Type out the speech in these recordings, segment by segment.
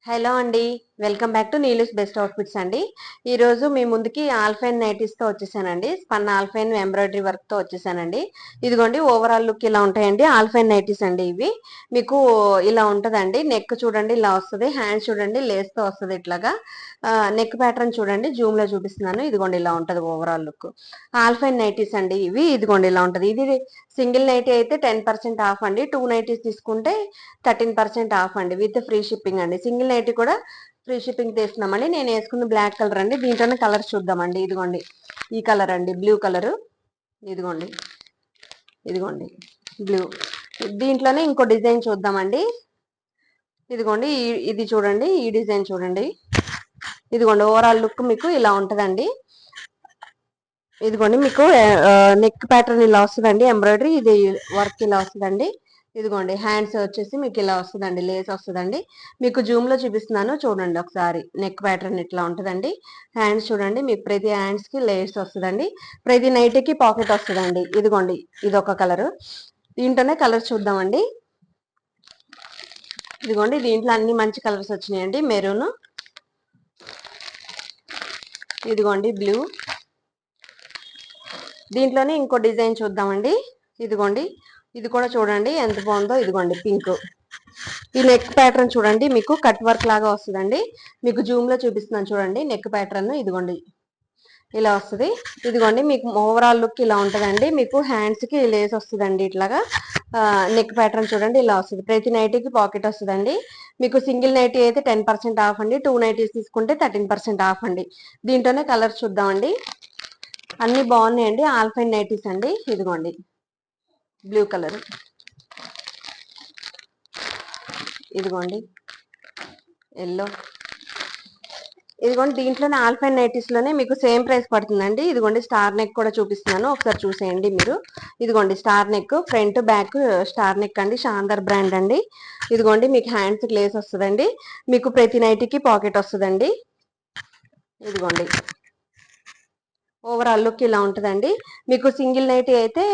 Hello అండి. Welcome back to Neelu's best outfits అండి. ఈరోజు మీ ముందుకి ఆల్ఫైన్ నైటీస్తో వచ్చేసానండి. స్పన్ ఆల్ఫైన్ ఎంబ్రాయిడరీ వర్క్తో వచ్చేసానండి. ఇదిగోండి ఓవరాల్ లుక్ ఇలా ఉంటాయండి. ఆల్ఫైన్ నైటీస్ అండి ఇవి. మీకు ఇలా ఉంటుందండి. నెక్ చూడండి ఇలా వస్తుంది. హ్యాండ్స్ చూడండి లేస్తో వస్తుంది ఇట్లాగా. నెక్ ప్యాటర్న్ చూడండి జూమ్లో చూపిస్తున్నాను. ఇదిగోండి ఇలా ఉంటుంది ఓవరాల్ లుక్. ఆల్ఫైన్ నైటీస్ అండి ఇవి. ఇదిగోండి ఇలా ఉంటుంది. ఇది సింగిల్ నైటీ అయితే 10% ఆఫ్ అండి. 2 నైటీస్ తీసుకుంటే 13% ఆఫ్ అండి విత్ ఫ్రీ షిప్పింగ్ అండి. సింగిల్ నైటీ కూడా ఫ్రీ షిప్పింగ్ తీస్తున్నామండి. నేను వేసుకున్న బ్లాక్ కలర్ అండి. దీంట్లోనే కలర్స్ చూద్దామండి. ఇదిగోండి ఈ కలర్ అండి, బ్లూ కలరు. ఇదిగోండి ఇదిగోండి బ్లూ. దీంట్లోనే ఇంకో డిజైన్ చూద్దామండి. ఇదిగోండి ఇది చూడండి, ఈ డిజైన్ చూడండి. ఇదిగోండి ఓవరాల్ లుక్ మీకు ఇలా ఉంటుందండి. ఇదిగోండి మీకు నెక్ ప్యాటర్న్ ఇలా వస్తుందండి. ఎంబ్రాయిడరీ ఇది వర్క్ ఇలా వస్తుందండి. ఇదిగోండి హ్యాండ్స్ వచ్చేసి మీకు ఇలా వస్తుందండి, లేస్ వస్తుందండి. మీకు జూమ్ లో చూపిస్తున్నాను చూడండి ఒకసారి. నెక్ ప్యాటర్న్ ఇట్లా ఉంటుందండి. హ్యాండ్స్ చూడండి, మీకు ప్రతి హ్యాండ్స్ కి లేస్ వస్తుందండి. ప్రతి నైటీకి పాకెట్ వస్తుందండి. ఇదిగోండి ఇది ఒక కలర్. దీంట్లోనే కలర్స్ చూద్దామండి. ఇదిగోండి దీంట్లో అన్ని మంచి కలర్స్ వచ్చినాయండి. మెరూన్, ఇదిగోండి బ్లూ. దీంట్లోనే ఇంకో డిజైన్ చూద్దామండి. ఇదిగోండి ఇది కూడా చూడండి ఎంత బాగుందో. ఇదిగోండి పింక్. ఈ నెక్ ప్యాటర్న్ చూడండి, మీకు కట్ వర్క్ లాగా వస్తుందండి. మీకు జూమ్ లో చూపిస్తున్నాను చూడండి నెక్ ప్యాటర్న్. ఇదిగోండి ఇలా వస్తుంది. ఇదిగోండి మీకు ఓవరాల్ లుక్ ఇలా ఉంటుందండి. మీకు హ్యాండ్స్ కి లేస్ వస్తుందండి ఇట్లాగా. నెక్ ప్యాటర్న్ చూడండి ఇలా వస్తుంది. ప్రతి నైటీకి పాకెట్ వస్తుందండి. మీకు సింగిల్ నైటీ అయితే 10% ఆఫ్ అండి. 2 నైటీస్ తీసుకుంటే 13% ఆఫ్ అండి. దీంట్లోనే కలర్స్ చూద్దామండి. అన్ని బాగున్నాయండి. ఆల్ఫైన్ నైటీస్ అండి. ఇదిగోండి బ్లూ కలర్, ఇదిగోండి ఎల్లో. ఇదిగోండి దీంట్లోనే ఆల్ఫైన్ నైటీస్ లోనే మీకు సేమ్ ప్రైస్ పడుతుందండి. ఇదిగోండి స్టార్ నెక్ కూడా చూపిస్తున్నాను ఒకసారి చూసేయండి మీరు. ఇదిగోండి star neck, front back star neck అండి. షాందర్ బ్రాండ్ అండి. ఇదిగోండి మీకు హ్యాండ్స్ లేస్ వస్తుందండి. మీకు ప్రతి నైటీకి పాకెట్ వస్తుందండి. ఇదిగోండి ఓవరాల్ లుక్ ఇలా ఉంటుందండి. మీకు సింగిల్ నైటీ అయితే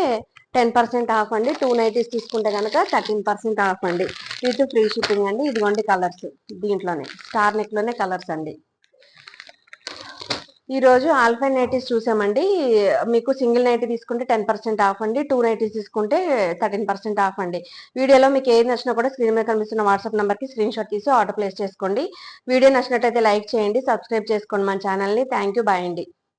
10% ఆఫ్ అండి. 2 నైటీస్ తీసుకుంటే కనుక 13% ఆఫ్ అండి విత్ ఫ్రీ షిప్పింగ్ అండి. ఇదిగోండి కలర్స్. దీంట్లోనే స్టార్ నెక్ లోనే కలర్స్ అండి. ఈ రోజు ఆల్ఫైన్ నైటీస్ చూసామండి. మీకు సింగిల్ నైటీ తీసుకుంటే 10% ఆఫ్ అండి. 2 నైటీస్ తీసుకుంటే 13% ఆఫ్ అండి. వీడియోలో మీకు ఏది నచ్చినా కూడా స్క్రీన్ మీద కనిపిస్తున్న వాట్సాప్ నెంబర్కి స్క్రీన్ షాట్ తీసి ఆర్డర్ ప్లేస్ చేసుకోండి. వీడియో నచ్చినట్టయితే లైక్ చేయండి, సబ్స్క్రైబ్ చేసుకోండి మన ఛానల్ని. థ్యాంక్ యూ, బాయ్ అండి.